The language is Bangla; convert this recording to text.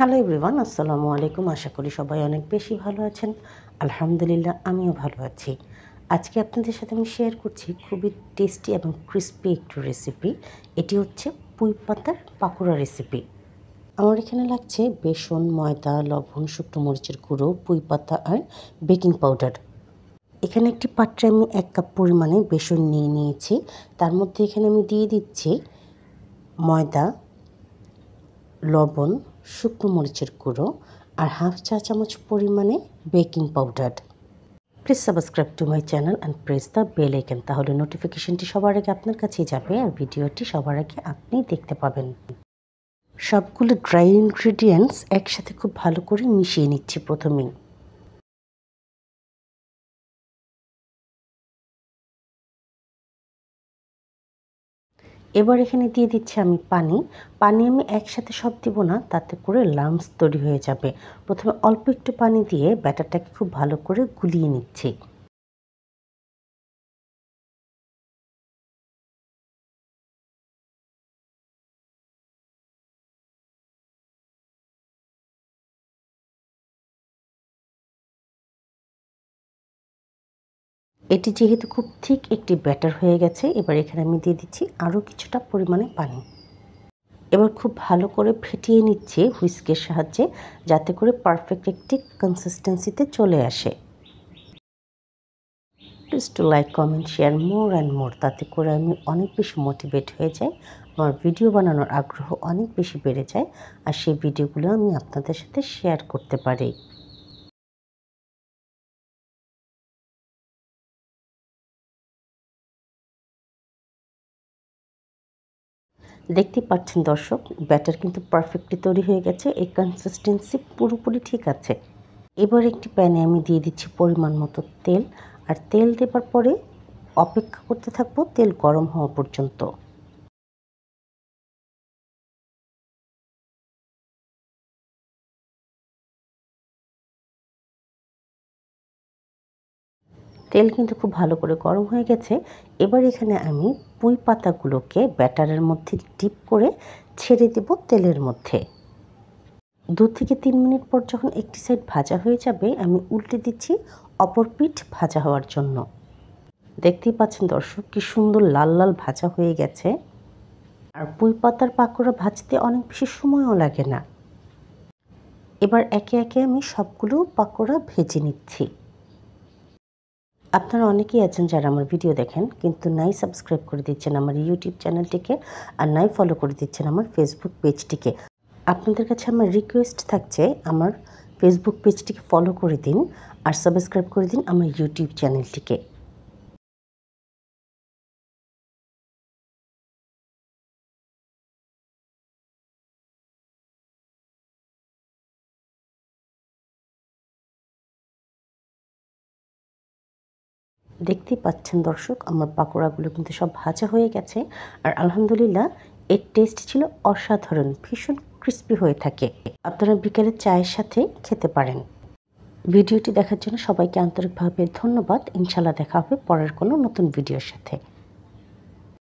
হ্যালো এভরিওয়ান, আসসালামু আলাইকুম। আশা করি সবাই অনেক বেশি ভালো আছেন। আলহামদুলিল্লাহ, আমিও ভালো আছি। আজকে আপনাদের সাথে আমি শেয়ার করছি খুবই টেস্টি এবং ক্রিস্পি একটু রেসিপি। এটি হচ্ছে পুঁই পাতার পাকোড়া রেসিপি। আমার এখানে লাগছে বেসন, ময়দা, লবণ, শুকনো মরিচের গুঁড়ো, পুঁই পাতা আর বেকিং পাউডার। এখানে একটি পাত্রে আমি 1 কাপ পরিমাণে বেসন নিয়ে নিয়েছি। তার মধ্যে এখানে আমি দিয়ে দিচ্ছি ময়দা, লবণ, শুকনো মরিচের গুঁড়ো আর হাফ চা চামচ পরিমাণে baking powder. Please subscribe to my channel and press the bell icon, তাহলে নোটিফিকেশনটি সবার আগে আপনার কাছেই যাবে আর ভিডিওটি সবার আগে আপনি দেখতে পাবেন। সবগুলো ড্রাই ইনগ্রিডিয়েন্টস একসাথে খুব ভালো করে মিশিয়ে নিচ্ছি প্রথমেই। এবার এখানে দিয়ে দিচ্ছি আমি পানি। পানি আমি একসাথে সব দিব না, তাতে করে লাম্পস তৈরি হয়ে যাবে। প্রথমে অল্প একটু পানি দিয়ে ব্যাটারটাকে খুব ভালো করে গুলিয়ে নিচ্ছি। এটি যেহেতু খুব ঠিক একটি ব্যাটার হয়ে গেছে, এবার এখানে আমি দিয়ে দিচ্ছি আরও কিছুটা পরিমাণে পানি। এবার খুব ভালো করে ফেটিয়ে নিচ্ছি হুইস্কের সাহায্যে, যাতে করে পারফেক্ট একটি কনসিস্টেন্সিতে চলে আসে। Please to like, comment, share more and more, তাতে করে আমি অনেক বেশি মোটিভেট হয়ে যাই। আমার ভিডিও বানানোর আগ্রহ অনেক বেশি বেড়ে যায় আর সেই ভিডিওগুলো আমি আপনাদের সাথে শেয়ার করতে পারি। দেখতেই পাচ্ছেন দর্শক, ব্যাটার কিন্তু পারফেক্টলি তৈরি হয়ে গেছে। এই কনসিস্টেন্সি পুরোপুরি ঠিক আছে। এবার একটি প্যানে আমি দিয়ে দিচ্ছি পরিমাণ মতো তেল, আর তেল দেবার পরে অপেক্ষা করতে থাকবো তেল গরম হওয়া পর্যন্ত। তেল কিন্তু খুব ভালো করে গরম হয়ে গেছে। এবার এখানে আমি পুঁই পাতাগুলোকে ব্যাটারের মধ্যে ডিপ করে ছেড়ে দেব তেলের মধ্যে। 2 থেকে 3 মিনিট পর যখন একটি সাইড ভাজা হয়ে যাবে, আমি উল্টে দিচ্ছি অপর পিঠ ভাজা হওয়ার জন্য। দেখতেই পাচ্ছেন দর্শক, কি সুন্দর লাল লাল ভাজা হয়ে গেছে। আর পুঁই পাতার পাকোড়া ভাজতে অনেক বেশি সময়ও লাগে না। এবার একে একে আমি সবগুলো পাকোড়া ভেজে নিচ্ছি। আপনারা অনেকেই আছেন যারা আমার ভিডিও দেখেন কিন্তু নাই সাবস্ক্রাইব করে দিচ্ছেন আমার ইউটিউব চ্যানেলটিকে, আর নাই ফলো করে দিচ্ছেন আমার ফেসবুক পেজটিকে। আপনাদের কাছে আমার রিকোয়েস্ট থাকছে, আমার ফেসবুক পেজটিকে ফলো করে দিন আর সাবস্ক্রাইব করে দিন আমার ইউটিউব চ্যানেলটিকে। দেখতেই পাচ্ছেন দর্শক, আমার পাকোড়াগুলো কিন্তু সব ভাজা হয়ে গেছে। আর আলহামদুলিল্লাহ, এর টেস্ট ছিল অসাধারণ, ভীষণ ক্রিস্পি হয়ে থাকে। আপনারা বিকেলে চায়ের সাথে খেতে পারেন। ভিডিওটি দেখার জন্য সবাইকে আন্তরিকভাবে ধন্যবাদ। ইনশাল্লাহ দেখা হবে পরের কোনো নতুন ভিডিওর সাথে।